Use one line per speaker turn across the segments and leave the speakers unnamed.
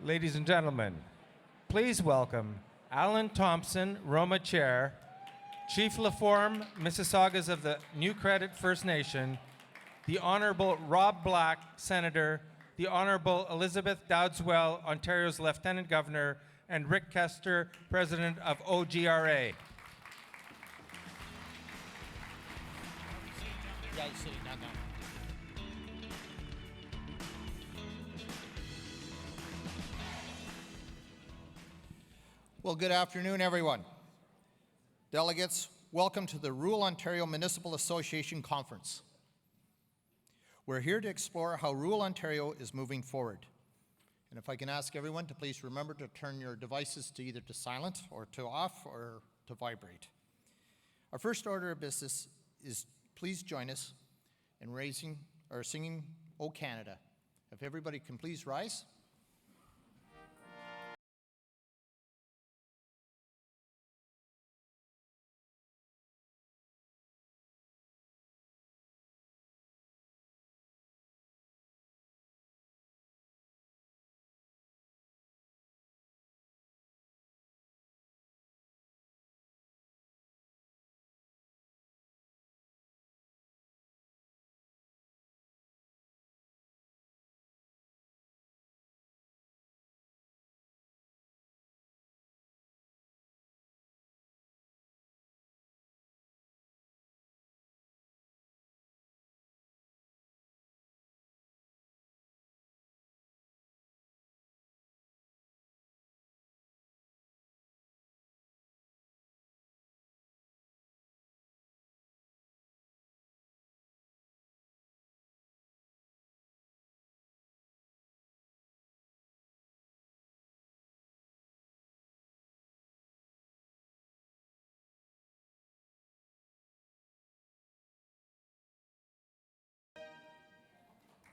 Ladies and gentlemen, please welcome Allan Thompson, ROMA Chair, Chief Laforme, Mississaugas of the New Credit First Nation, the Honourable Rob Black, Senator, the Honourable Elizabeth Dowdeswell, Ontario's Lieutenant Governor, and Rick Kester, President of OGRA.
Well, good afternoon, everyone. Delegates, welcome to the Rural Ontario Municipal Association Conference. We're here to explore how rural Ontario is moving forward. And if I can ask everyone to please remember to turn your devices to either to silent or to off or to vibrate. Our first order of business is please join us in singing O Canada. If everybody can please rise.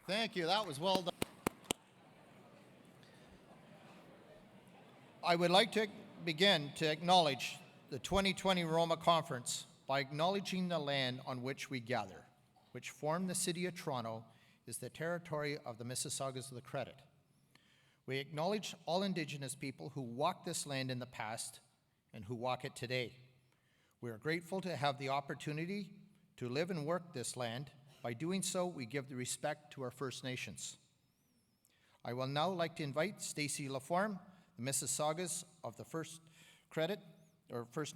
Thank you, that was well done. I would like to begin to acknowledge the 2020 ROMA Conference by acknowledging the land on which we gather, which form the City of Toronto, is the territory of the Mississaugas of the Credit. We acknowledge all Indigenous people who walked this land in the past and who walk it today. We are grateful to have the opportunity to live and work this land. By doing so, we give the respect to our First Nations. I will now like to invite Stacey Laforme, the Mississaugas of the First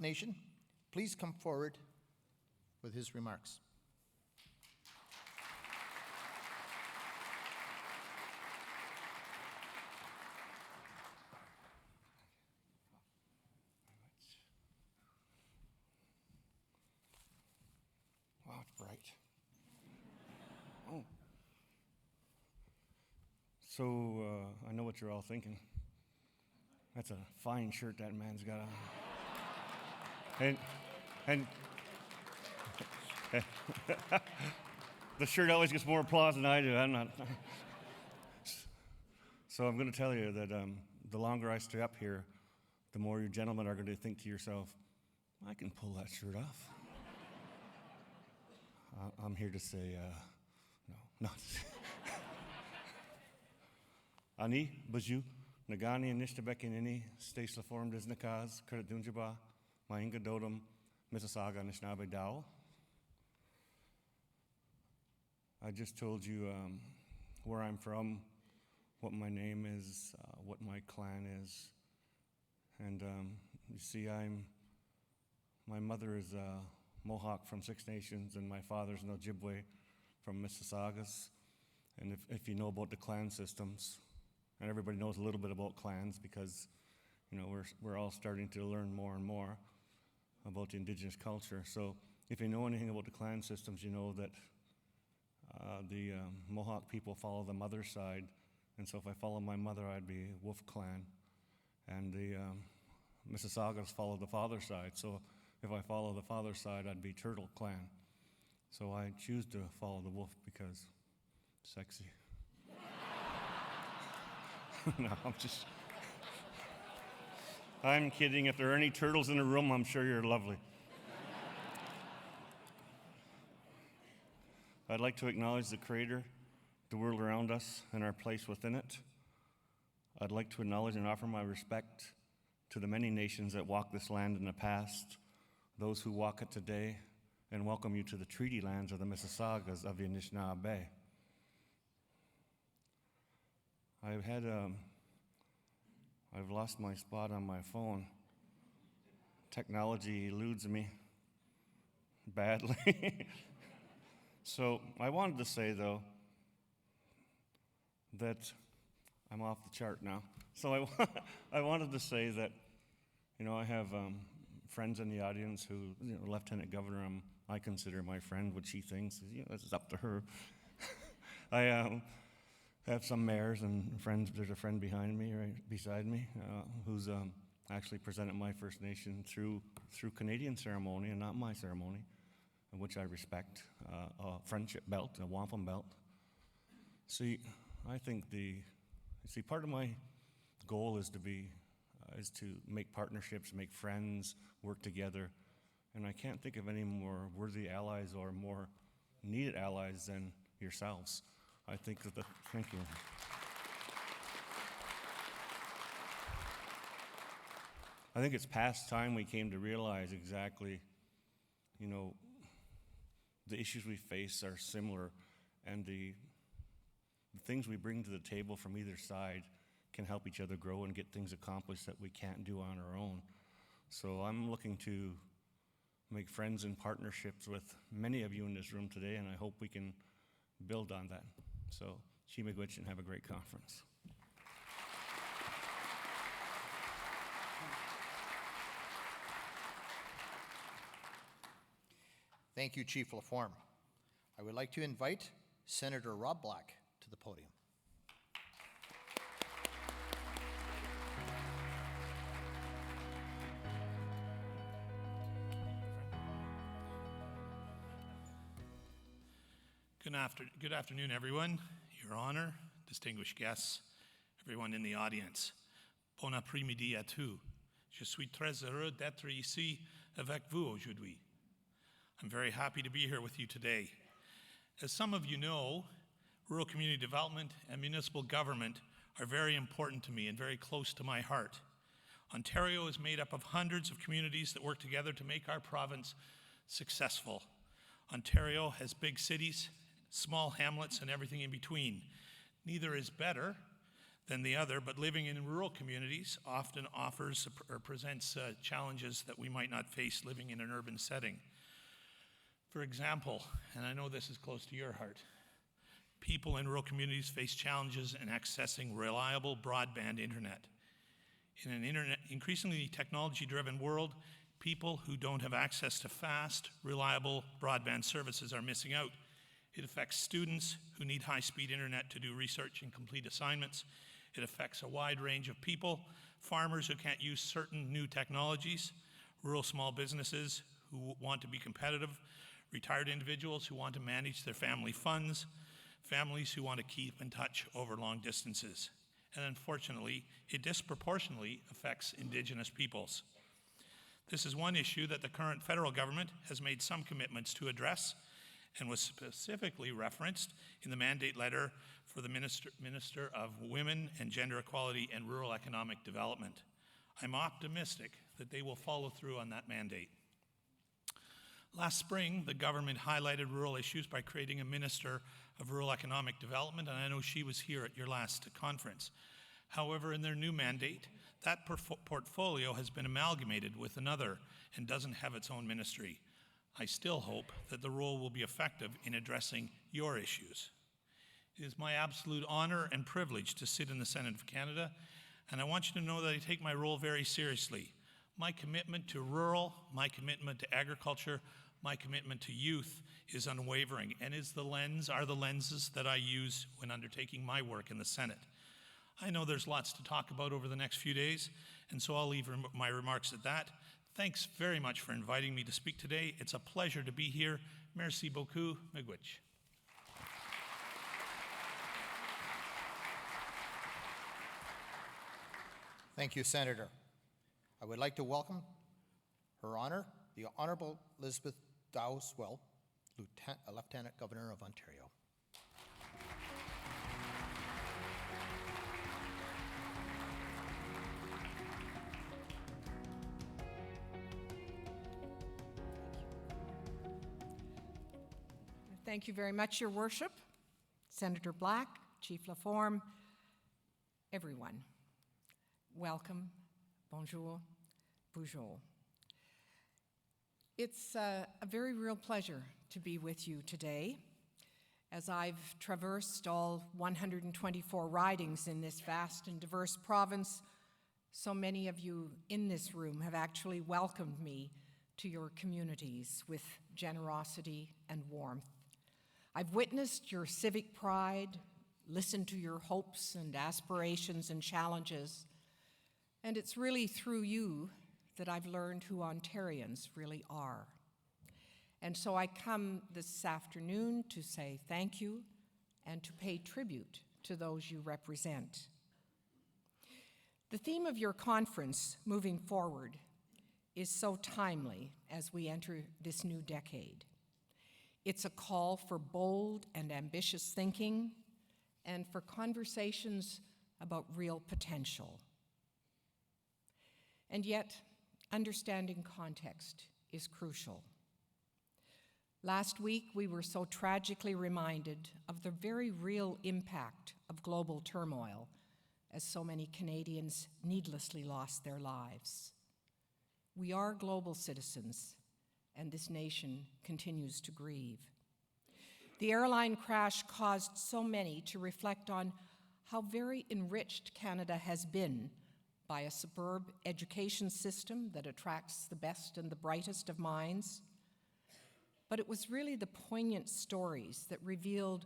Nation. Please come forward with his remarks.
Wow, it's bright. Oh. So, I know what you're all thinking. That's a fine shirt that man's got on. And the shirt always gets more applause than I do. I'm not. So I'm going to tell you that the longer I stay up here, the more you gentlemen are going to think to yourself, I can pull that shirt off. I'm here to say, no. Ani, Baju, Nagani, Nishtabekinini, Stace Laforme, Disnakaz, Credit Dunjaba, Mainga Dodum, Mississauga, Nishnabe Dowell. I just told you where I'm from, what my name is, what my clan is. And you see, my mother is Mohawk from Six Nations, and my father's an Ojibwe from Mississaugas. And if you know about the clan systems, and everybody knows a little bit about clans because, we're all starting to learn more and more about the Indigenous culture. So if you know anything about the clan systems, you know that the Mohawk people follow the mother's side. And so if I follow my mother, I'd be Wolf Clan. And the Mississaugas follow the father's side. So if I follow the father's side, I'd be Turtle Clan. So I choose to follow the wolf because sexy. No, I'm kidding. If there are any turtles in the room, I'm sure you're lovely. I'd like to acknowledge the Creator, the world around us, and our place within it. I'd like to acknowledge and offer my respect to the many nations that walked this land in the past, those who walk it today, and welcome you to the treaty lands of the Mississaugas of the Anishinaabe. I've lost my spot on my phone. Technology eludes me badly. So I wanted to say, though, that I'm off the chart now. So I wanted to say that, I have friends in the audience who, Lieutenant Governor, I consider my friend. What she thinks, it's up to her. I have some mayors and friends. There's a friend behind me, right beside me, who's actually presented my First Nation through Canadian ceremony and not my ceremony, which I respect, a friendship belt, a wampum belt. See, I think part of my goal is to make partnerships, make friends, work together, and I can't think of any more worthy allies or more needed allies than yourselves. I think that thank you. I think it's past time we came to realize exactly, the issues we face are similar, and the things we bring to the table from either side can help each other grow and get things accomplished that we can't do on our own. So I'm looking to make friends and partnerships with many of you in this room today, and I hope we can build on that. So, Miigwech, and have a great conference.
Thank you, Chief Laforme. I would like to invite Senator Rob Black to the podium.
Good afternoon, everyone. Your Honor, distinguished guests, everyone in the audience. Bon après-midi à tous. Je suis très heureux d'être ici avec vous aujourd'hui. I'm very happy to be here with you today. As some of you know, rural community development and municipal government are very important to me and very close to my heart. Ontario is made up of hundreds of communities that work together to make our province successful. Ontario has big cities, small hamlets, and everything in between. Neither is better than the other, but living in rural communities often offers or presents challenges that we might not face living in an urban setting. For example, and I know this is close to your heart, people in rural communities face challenges in accessing reliable broadband internet. In an increasingly technology-driven world, people who don't have access to fast, reliable broadband services are missing out. It affects students who need high-speed internet to do research and complete assignments. It affects a wide range of people, farmers who can't use certain new technologies, rural small businesses who want to be competitive, retired individuals who want to manage their family funds, families who want to keep in touch over long distances. And unfortunately, it disproportionately affects Indigenous peoples. This is one issue that the current federal government has made some commitments to address and was specifically referenced in the mandate letter for the Minister of Women and Gender Equality and Rural Economic Development. I'm optimistic that they will follow through on that mandate. Last spring, the government highlighted rural issues by creating a Minister of Rural Economic Development, and I know she was here at your last conference. However, in their new mandate, that portfolio has been amalgamated with another and doesn't have its own ministry. I still hope that the role will be effective in addressing your issues. It is my absolute honor and privilege to sit in the Senate of Canada, and I want you to know that I take my role very seriously. My commitment to rural, my commitment to agriculture, my commitment to youth is unwavering and are the lenses that I use when undertaking my work in the Senate. I know there's lots to talk about over the next few days, and so I'll leave my remarks at that. Thanks very much for inviting me to speak today. It's a pleasure to be here. Merci beaucoup, Miigwech.
Thank you, Senator. I would like to welcome Her Honor, the Honourable Elizabeth Dowdeswell, Lieutenant Governor of Ontario.
Thank you very much, Your Worship, Senator Black, Chief Laforme, everyone. Welcome, bonjour, bonjour. It's a very real pleasure to be with you today. As I've traversed all 124 ridings in this vast and diverse province, so many of you in this room have actually welcomed me to your communities with generosity and warmth. I've witnessed your civic pride, listened to your hopes and aspirations and challenges, and it's really through you that I've learned who Ontarians really are. And so I come this afternoon to say thank you and to pay tribute to those you represent. The theme of your conference, Moving Forward, is so timely as we enter this new decade. It's a call for bold and ambitious thinking and for conversations about real potential. And yet, understanding context is crucial. Last week, we were so tragically reminded of the very real impact of global turmoil as so many Canadians needlessly lost their lives. We are global citizens, and this nation continues to grieve. The airline crash caused so many to reflect on how very enriched Canada has been by a superb education system that attracts the best and the brightest of minds. But it was really the poignant stories that revealed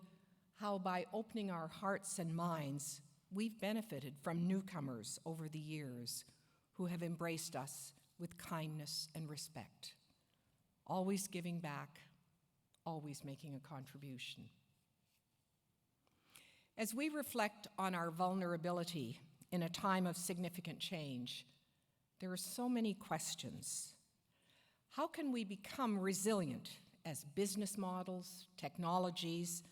how by opening our hearts and minds, we've benefited from newcomers over the years who have embraced us with kindness and respect, always giving back, always making a contribution. As we reflect on our vulnerability in a time of significant change, there are so many questions. How can we become resilient as business models, technologies,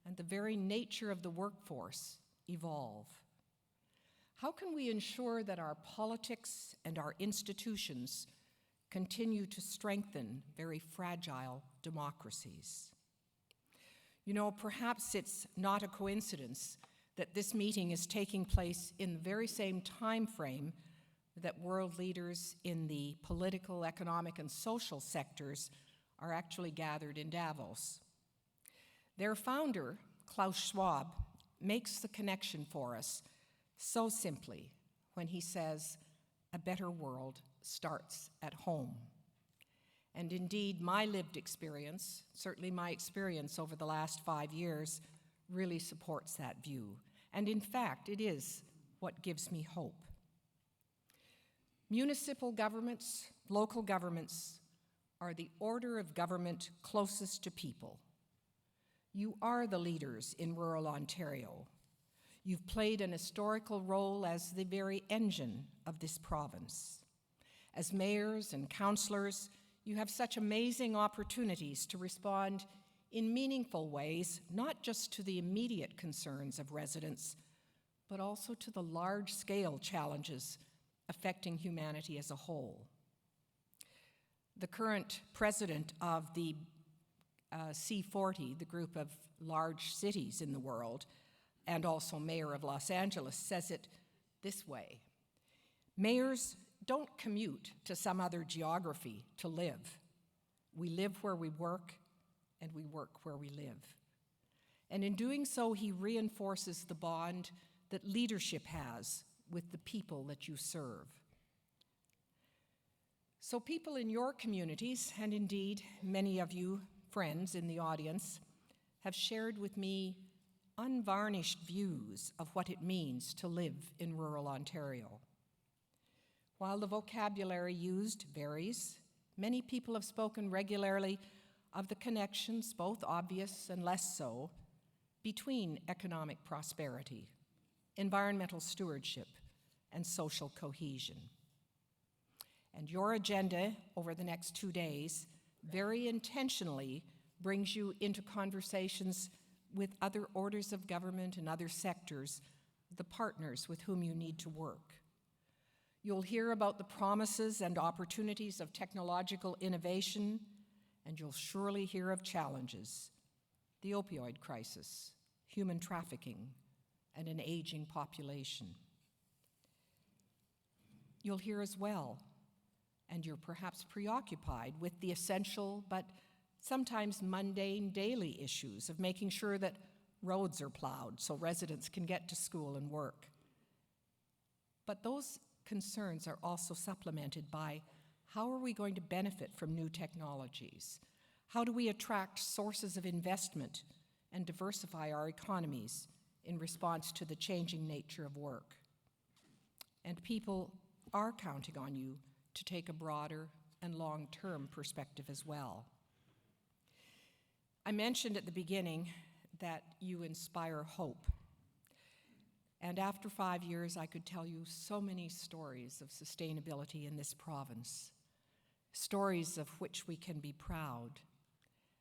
and the very nature of the workforce evolve? How can we ensure that our politics and our institutions continue to strengthen very fragile democracies? You know, perhaps it's not a coincidence that this meeting is taking place in the very same time frame that world leaders in the political, economic, and social sectors are actually gathered in Davos. Their founder, Klaus Schwab, makes the connection for us so simply when he says, "A better world starts at home." And indeed, my lived experience, certainly my experience over the last 5 years, really supports that view. And in fact, it is what gives me hope. Municipal governments, local governments, are the order of government closest to people. You are the leaders in rural Ontario. You've played an historical role as the very engine of this province. As mayors and councillors, you have such amazing opportunities to respond in meaningful ways, not just to the immediate concerns of residents, but also to the large-scale challenges affecting humanity as a whole. The current president of the C40, the group of large cities in the world, and also mayor of Los Angeles, says it this way: mayors don't commute to some other geography to live. We live where we work, and we work where we live. And in doing so, he reinforces the bond that leadership has with the people that you serve. So people in your communities, and indeed many of you friends in the audience, have shared with me unvarnished views of what it means to live in rural Ontario. While the vocabulary used varies, many people have spoken regularly of the connections, both obvious and less so, between economic prosperity, environmental stewardship, and social cohesion. And your agenda over the next 2 days very intentionally brings you into conversations with other orders of government and other sectors, the partners with whom you need to work. You'll hear about the promises and opportunities of technological innovation, and you'll surely hear of challenges, the opioid crisis, human trafficking, and an aging population. You'll hear as well, and you're perhaps preoccupied with the essential but sometimes mundane daily issues of making sure that roads are plowed so residents can get to school and work. But those concerns are also supplemented by how are we going to benefit from new technologies? How do we attract sources of investment and diversify our economies in response to the changing nature of work? And people are counting on you to take a broader and long-term perspective as well. I mentioned at the beginning that you inspire hope. And after 5 years, I could tell you so many stories of sustainability in this province, stories of which we can be proud.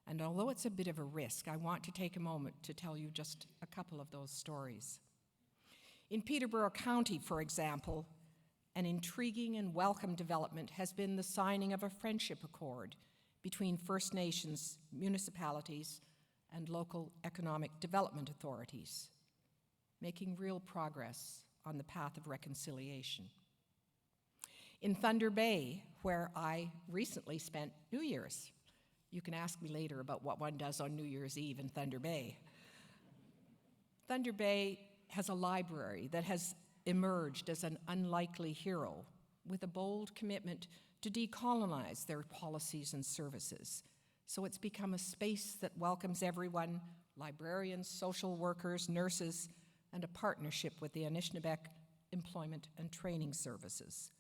And although it's a bit of a risk, I want to take a moment to tell you just a couple of those stories. In Peterborough County, for example, an intriguing and welcome development has been the signing of a friendship accord between First Nations municipalities and local economic development authorities, making real progress on the path of reconciliation. In Thunder Bay, where I recently spent New Year's, you can ask me later about what one does on New Year's Eve in Thunder Bay. Thunder Bay has a library that has emerged as an unlikely hero with a bold commitment to decolonize their policies and services. So it's become a space that welcomes everyone, librarians, social workers, nurses, and a partnership with the Anishinaabe Employment and Training Services.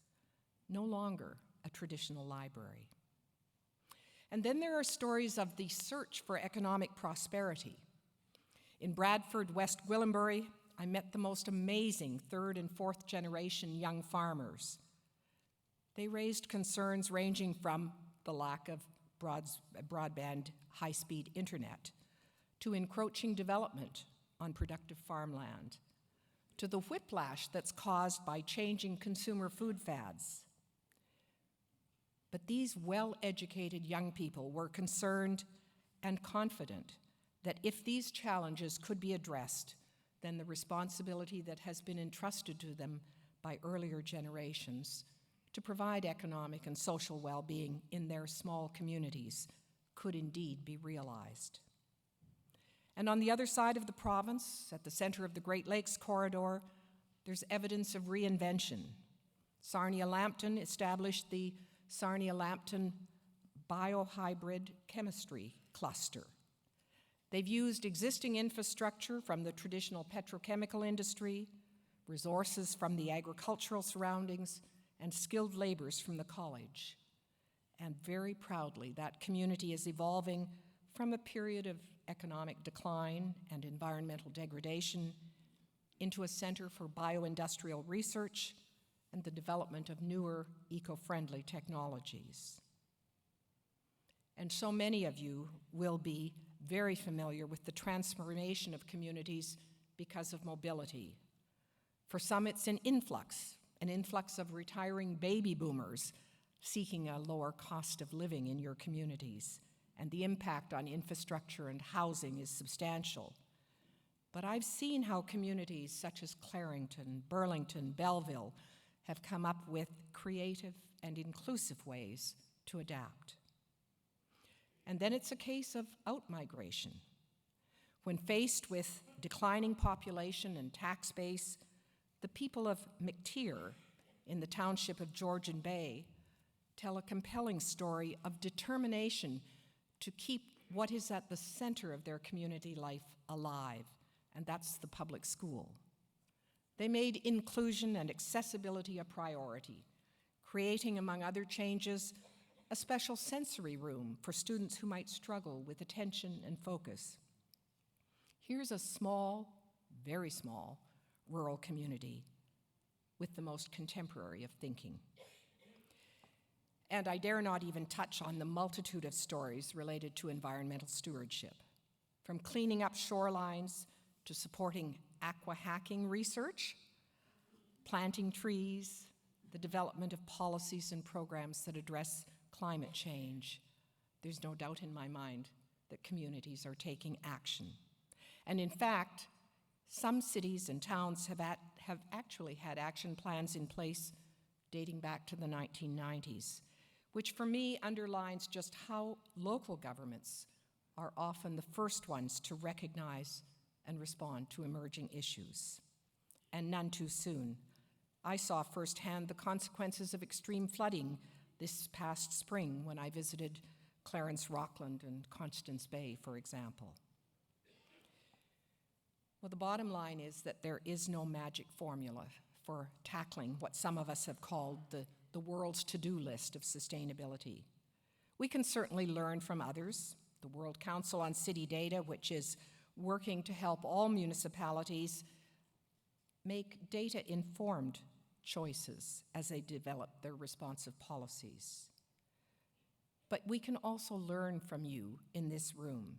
No longer a traditional library. And then there are stories of the search for economic prosperity. In Bradford, West Gwillimbury, I met the most amazing third and fourth generation young farmers. They raised concerns ranging from the lack of broadband high-speed internet to encroaching development on productive farmland, to the whiplash that's caused by changing consumer food fads. But these well-educated young people were concerned and confident that if these challenges could be addressed, then the responsibility that has been entrusted to them by earlier generations to provide economic and social well-being in their small communities could indeed be realized. And on the other side of the province, at the center of the Great Lakes corridor, there's evidence of reinvention. Sarnia-Lambton established the Sarnia-Lambton Biohybrid Chemistry Cluster. They've used existing infrastructure from the traditional petrochemical industry, resources from the agricultural surroundings, and skilled laborers from the college. And very proudly, that community is evolving from a period of economic decline and environmental degradation into a center for bioindustrial research and the development of newer eco-friendly technologies. And so many of you will be very familiar with the transformation of communities because of mobility. For some, it's an influx of retiring baby boomers seeking a lower cost of living in your communities, and the impact on infrastructure and housing is substantial. But I've seen how communities such as Clarington, Burlington, Belleville have come up with creative and inclusive ways to adapt. And then it's a case of outmigration. When faced with declining population and tax base, the people of McTier in the township of Georgian Bay tell a compelling story of determination to keep what is at the center of their community life alive, and that's the public school. They made inclusion and accessibility a priority, creating, among other changes, a special sensory room for students who might struggle with attention and focus. Here's a small, very small, rural community with the most contemporary of thinking. And I dare not even touch on the multitude of stories related to environmental stewardship, from cleaning up shorelines to supporting aqua hacking research, planting trees, the development of policies and programs that address climate change. There's no doubt in my mind that communities are taking action. And in fact, some cities and towns have actually had action plans in place dating back to the 1990s, which for me underlines just how local governments are often the first ones to recognize and respond to emerging issues. And none too soon. I saw firsthand the consequences of extreme flooding this past spring when I visited Clarence Rockland and Constance Bay, for example. Well, the bottom line is that there is no magic formula for tackling what some of us have called the world's to-do list of sustainability. We can certainly learn from others. The World Council on City Data, which is working to help all municipalities make data-informed choices as they develop their responsive policies. But we can also learn from you in this room.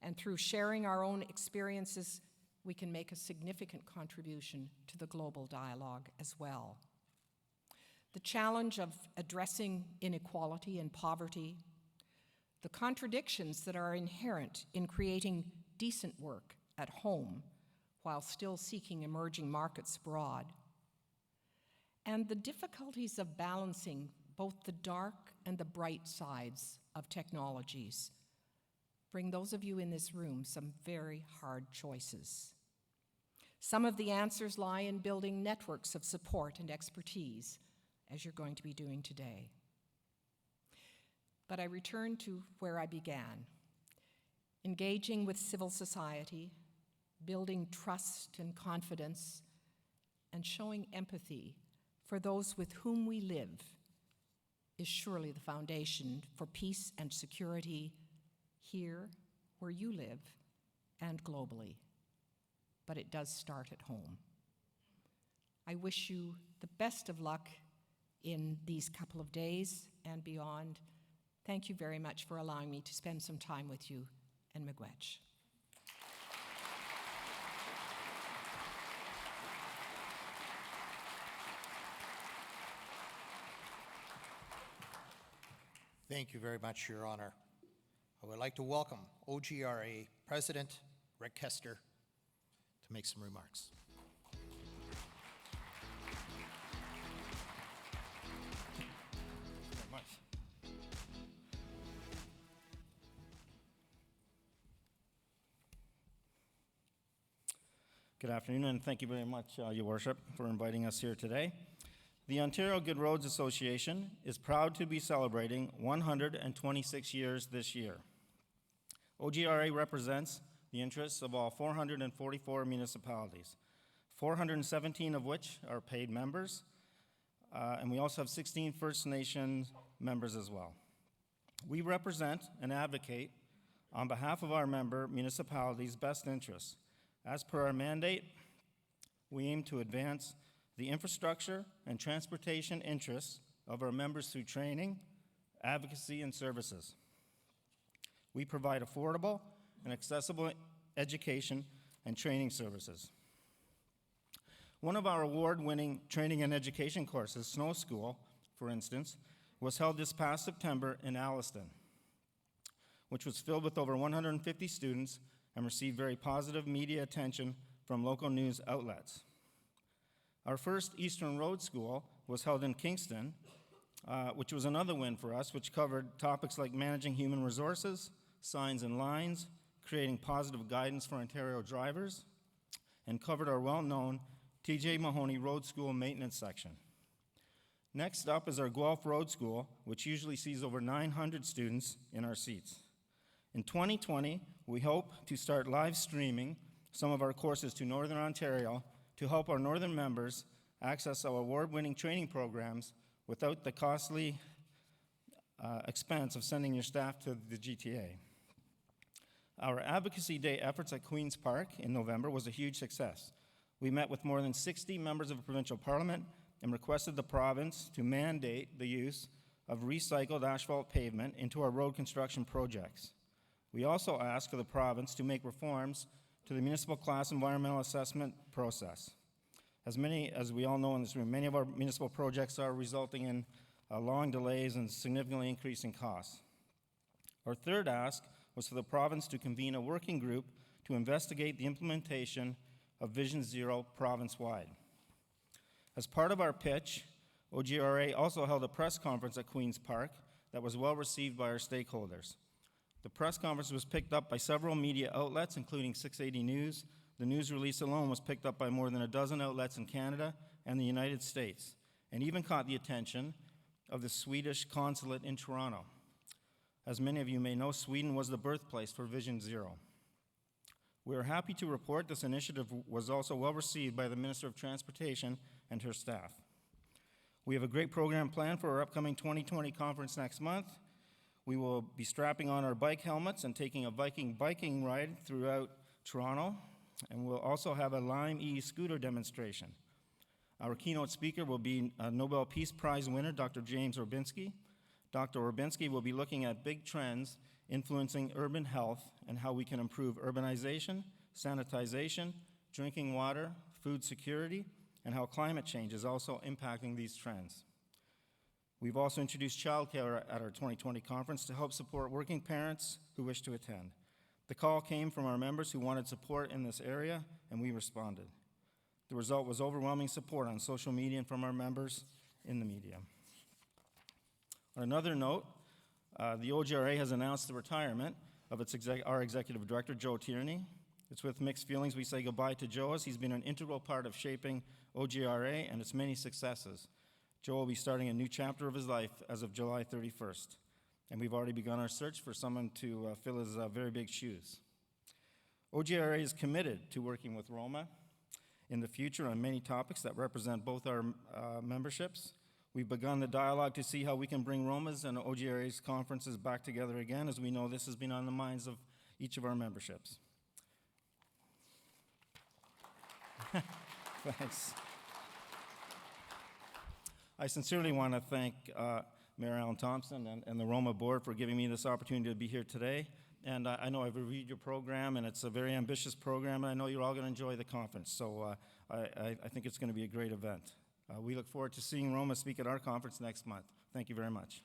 And through sharing our own experiences, we can make a significant contribution to the global dialogue as well. The challenge of addressing inequality and poverty, the contradictions that are inherent in creating decent work at home while still seeking emerging markets abroad, and the difficulties of balancing both the dark and the bright sides of technologies bring those of you in this room some very hard choices. Some of the answers lie in building networks of support and expertise, as you're going to be doing today. But I return to where I began, engaging with civil society, building trust and confidence, and showing empathy for those with whom we live is surely the foundation for peace and security here, where you live, and globally. But it does start at home. I wish you the best of luck in these couple of days and beyond. Thank you very much for allowing me to spend some time with you, and miigwech.
Thank you very much, Your Honor. I would like to welcome OGRA President Rick Kester to make some remarks.
Very much. Good afternoon, and thank you very much, Your Worship, for inviting us here today. The Ontario Good Roads Association is proud to be celebrating 126 years this year. OGRA represents the interests of all 444 municipalities, 417 of which are paid members, and we also have 16 First Nations members as well. We represent and advocate on behalf of our member municipalities' best interests. As per our mandate, we aim to advance the infrastructure and transportation interests of our members through training, advocacy, and services. We provide affordable and accessible education and training services. One of our award-winning training and education courses, Snow School, for instance, was held this past September in Alliston, which was filled with over 150 students and received very positive media attention from local news outlets. Our first Eastern Road School was held in Kingston, which was another win for us, which covered topics like managing human resources, signs and lines, creating positive guidance for Ontario drivers, and covered our well-known TJ Mahoney Road School maintenance section. Next up is our Guelph Road School, which usually sees over 900 students in our seats. In 2020, we hope to start live streaming some of our courses to Northern Ontario to help our northern members access our award-winning training programs without the costly expense of sending your staff to the GTA. Our Advocacy Day efforts at Queen's Park in November was a huge success. We met with more than 60 members of the provincial parliament and requested the province to mandate the use of recycled asphalt pavement into our road construction projects. We also asked for the province to make reforms to the municipal class environmental assessment process. As we all know in this room, many of our municipal projects are resulting in long delays and significantly increasing costs. Our third ask was for the province to convene a working group to investigate the implementation of Vision Zero province-wide. As part of our pitch, OGRA also held a press conference at Queen's Park that was well received by our stakeholders. The press conference was picked up by several media outlets, including 680 News. The news release alone was picked up by more than a dozen outlets in Canada and the United States, and even caught the attention of the Swedish consulate in Toronto. As many of you may know, Sweden was the birthplace for Vision Zero. We are happy to report this initiative was also well received by the Minister of Transportation and her staff. We have a great program planned for our upcoming 2020 conference next month. We will be strapping on our bike helmets and taking a Viking biking ride throughout Toronto, and we'll also have a Lime e-scooter demonstration. Our keynote speaker will be Nobel Peace Prize winner, Dr. James Orbinski. Dr. Orbinski will be looking at big trends influencing urban health and how we can improve urbanization, sanitization, drinking water, food security, and how climate change is also impacting these trends. We've also introduced childcare at our 2020 conference to help support working parents who wish to attend. The call came from our members who wanted support in this area, and we responded. The result was overwhelming support on social media and from our members in the media. On another note, the OGRA has announced the retirement of our executive director, Joe Tierney. It's with mixed feelings we say goodbye to Joe, as he's been an integral part of shaping OGRA and its many successes. Joe will be starting a new chapter of his life as of July 31st, and we've already begun our search for someone to fill his very big shoes. OGRA is committed to working with ROMA in the future on many topics that represent both our memberships. We've begun the dialogue to see how we can bring ROMA's and OGRA's conferences back together again, as we know this has been on the minds of each of our memberships. Thanks. I sincerely want to thank Mayor Allan Thompson and the ROMA board for giving me this opportunity to be here today. And I know I've reviewed your program, and it's a very ambitious program, and I know you're all going to enjoy the conference. So I think it's going to be a great event. We look forward to seeing ROMA speak at our conference next month. Thank you very much.